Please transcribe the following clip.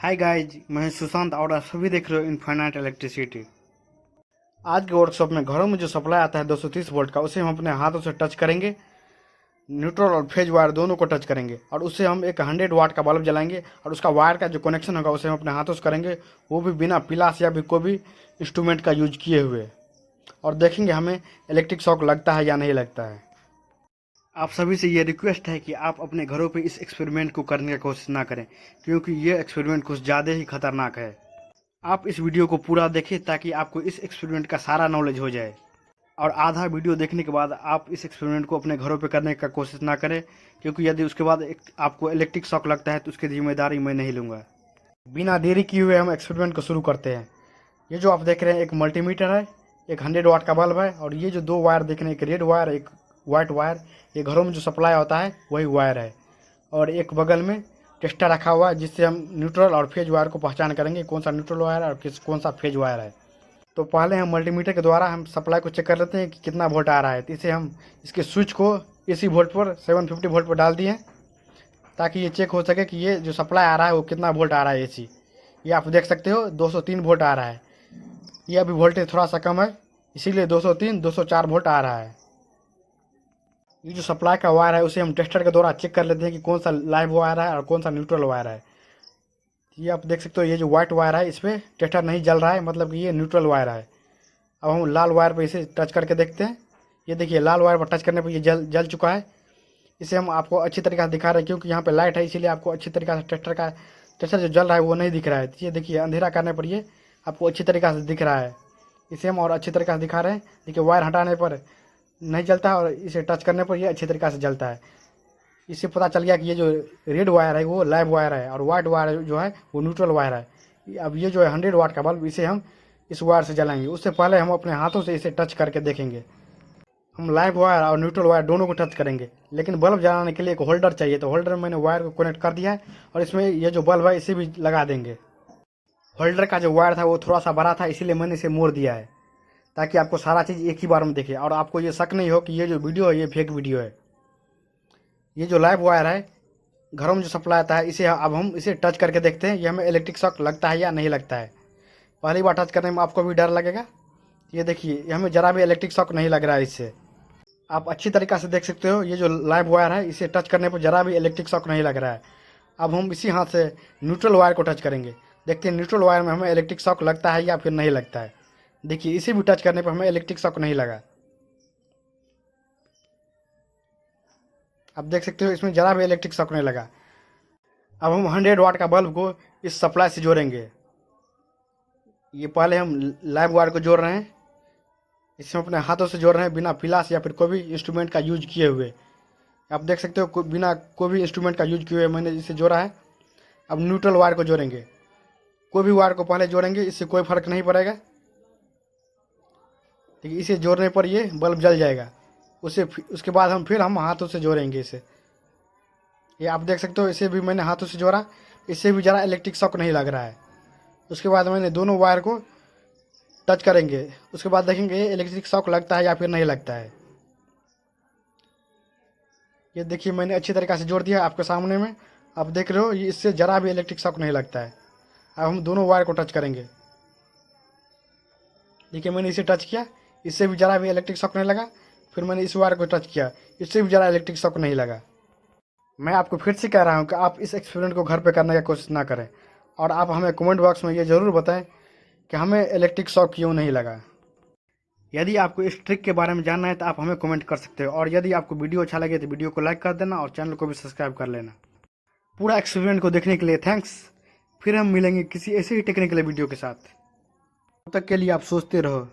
Hi guys, मैं सुशांत और आप सभी देख रहे हो इनफाइनाइट इलेक्ट्रिसिटी। आज के वर्कशॉप में घरों में जो सप्लाई आता है 230 वोल्ट का, उसे हम अपने हाथों से टच करेंगे। न्यूट्रल और फेज वायर दोनों को टच करेंगे और उससे हम एक 100 वाट का बल्ब जलाएंगे और उसका वायर का जो कनेक्शन होगा उसे हम अपने हाथों से करेंगे, वो भी बिना पिलास या भी कोई भी इंस्ट्रूमेंट का यूज किए हुए। और देखेंगे हमें इलेक्ट्रिक शॉक लगता है या नहीं लगता है। आप सभी से ये रिक्वेस्ट है कि आप अपने घरों पे इस एक्सपेरिमेंट को करने की कोशिश ना करें, क्योंकि ये एक्सपेरिमेंट कुछ ज़्यादा ही खतरनाक है। आप इस वीडियो को पूरा देखें ताकि आपको इस एक्सपेरिमेंट का सारा नॉलेज हो जाए, और आधा वीडियो देखने के बाद आप इस एक्सपेरिमेंट को अपने घरों पे करने का कोशिश ना करें, क्योंकि यदि उसके बाद आपको इलेक्ट्रिक शॉक लगता है तो उसकी जिम्मेदारी मैं नहीं लूँगा। बिना देरी किए हुए हम एक्सपेरिमेंट को शुरू करते हैं। ये जो आप देख रहे हैं एक मल्टीमीटर है, एक 100 वाट का बल्ब है, और ये जो दो वायर देख रहे हैं, एक रेड वायर एक वाइट वायर, ये घरों में जो सप्लाई होता है वही वायर है। और एक बगल में टेस्टर रखा हुआ है जिससे हम न्यूट्रल और फेज वायर को पहचान करेंगे कौन सा न्यूट्रल वायर है और कौन सा फेज वायर है। तो पहले हम मल्टीमीटर के द्वारा हम सप्लाई को चेक कर लेते हैं कि कितना वोल्ट आ रहा है। तो इसे हम इसके स्विच को एसी वोल्ट पर 750 वोल्ट पर डाल दिए, ताकि ये चेक हो सके कि ये जो सप्लाई आ रहा है वो कितना वोल्ट आ रहा है एसी। ये आप देख सकते हो 203 वोल्ट आ रहा है। ये अभी वोल्टेज थोड़ा सा कम है, इसीलिए 203 204 वोल्ट आ रहा है। ये जो सप्लाई का वायर है उसे हम टेस्टर के द्वारा चेक कर लेते हैं कि कौन सा लाइव वायर है और कौन सा न्यूट्रल वायर है। ये आप देख सकते हो ये जो व्हाइट वायर है इस पर टेस्टर नहीं जल रहा है, मतलब कि ये न्यूट्रल वायर है। अब हम लाल वायर पर इसे टच करके देखते हैं। ये देखिए लाल वायर पर टच करने पर ये जल चुका है। इसे हम आपको अच्छी तरीके से दिखा रहे हैं, क्योंकि यहाँ पे लाइट है इसीलिए आपको अच्छी तरीके से टेस्टर जो जल रहा है वो नहीं दिख रहा है। ये देखिए अंधेरा करने पर ये आपको अच्छी तरीके से दिख रहा है। इसे हम और अच्छी तरीके से दिखा रहे हैं। देखिए वायर हटाने पर नहीं जलता है और इसे टच करने पर ये अच्छी तरीके से जलता है। इससे पता चल गया कि ये जो रेड वायर है वो लाइव वायर है और वाइट वायर जो है वो न्यूट्रल वायर है। अब ये जो है 100 वाट का बल्ब, इसे हम इस वायर से जलाएंगे। उससे पहले हम अपने हाथों से इसे टच करके देखेंगे। हम लाइव वायर और न्यूट्रल वायर दोनों को टच करेंगे, लेकिन बल्ब जलाने के लिए एक होल्डर चाहिए। तो होल्डर में मैंने वायर को कनेक्ट कर दिया है और इसमें ये जो बल्ब है इसे भी लगा देंगे। होल्डर का जो वायर था वो थोड़ा सा बड़ा था, इसीलिए मैंने इसे मोड़ दिया है ताकि आपको सारा चीज़ एक ही बार में दिखे और आपको ये शक नहीं हो कि ये जो वीडियो है ये फेक वीडियो है। ये जो लाइव वायर है घरों में जो सप्लाई आता है, इसे अब हम इसे टच करके देखते हैं ये हमें इलेक्ट्रिक शॉक लगता है या नहीं लगता है। पहली बार टच करने में आपको भी डर लगेगा। ये देखिए ये हमें ज़रा भी इलेक्ट्रिक शॉक नहीं लग रहा है। इससे आप अच्छी तरीक़े से देख सकते हो ये जो लाइव वायर है इसे टच करने पर ज़रा भी इलेक्ट्रिक शॉक नहीं लग रहा है। अब हम इसी हाथ से न्यूट्रल वायर को टच करेंगे, देखते हैं न्यूट्रल वायर में हमें इलेक्ट्रिक शॉक लगता है या फिर नहीं लगता है। देखिए इसे भी टच करने पर हमें इलेक्ट्रिक शॉक नहीं लगा। आप देख सकते हो इसमें ज़रा भी इलेक्ट्रिक शॉक नहीं लगा। अब हम 100 वाट का बल्ब को इस सप्लाई से जोड़ेंगे। ये पहले हम लाइव वायर को जोड़ रहे हैं, इसे हम अपने हाथों से जोड़ रहे हैं बिना पिलास या फिर कोई भी इंस्ट्रूमेंट का यूज किए हुए। आप देख सकते हो बिना कोई भी इंस्ट्रूमेंट का यूज किए हुए मैंने इसे जोड़ा है। अब न्यूट्रल वायर को जोड़ेंगे। कोई भी वायर को पहले जोड़ेंगे, इससे कोई फर्क नहीं पड़ेगा। देखिए इसे जोड़ने पर ये बल्ब जल जाएगा। उसके बाद हम हाथों से जोड़ेंगे इसे। ये आप देख सकते हो इसे भी मैंने हाथों से जोड़ा, इससे भी ज़रा इलेक्ट्रिक शॉक नहीं लग रहा है। उसके बाद मैंने दोनों वायर को टच करेंगे, उसके बाद देखेंगे इलेक्ट्रिक शॉक लगता है या फिर नहीं लगता है। ये देखिए मैंने अच्छी तरीके से जोड़ दिया आपके सामने में, आप देख रहे हो ये इससे ज़रा भी इलेक्ट्रिक शॉक नहीं लगता है। अब हम दोनों वायर को टच करेंगे। देखिए मैंने इसे टच किया, इससे भी ज़रा भी इलेक्ट्रिक शॉक नहीं लगा। फिर मैंने इस वायर को टच किया, इससे भी ज़रा इलेक्ट्रिक शॉक नहीं लगा। मैं आपको फिर से कह रहा हूँ कि आप इस एक्सपेरिमेंट को घर पे करने की कोशिश ना करें, और आप हमें कमेंट बॉक्स में ये ज़रूर बताएं कि हमें इलेक्ट्रिक शॉक क्यों नहीं लगा। यदि आपको इस ट्रिक के बारे में जानना है तो आप हमें कमेंट कर सकते हो, और यदि आपको वीडियो अच्छा लगे तो वीडियो को लाइक कर देना और चैनल को भी सब्सक्राइब कर लेना। पूरा एक्सपेरिमेंट को देखने के लिए थैंक्स। फिर हम मिलेंगे किसी ऐसे ही टेक्निकल वीडियो के साथ। तब तक के लिए आप सोचते रहो।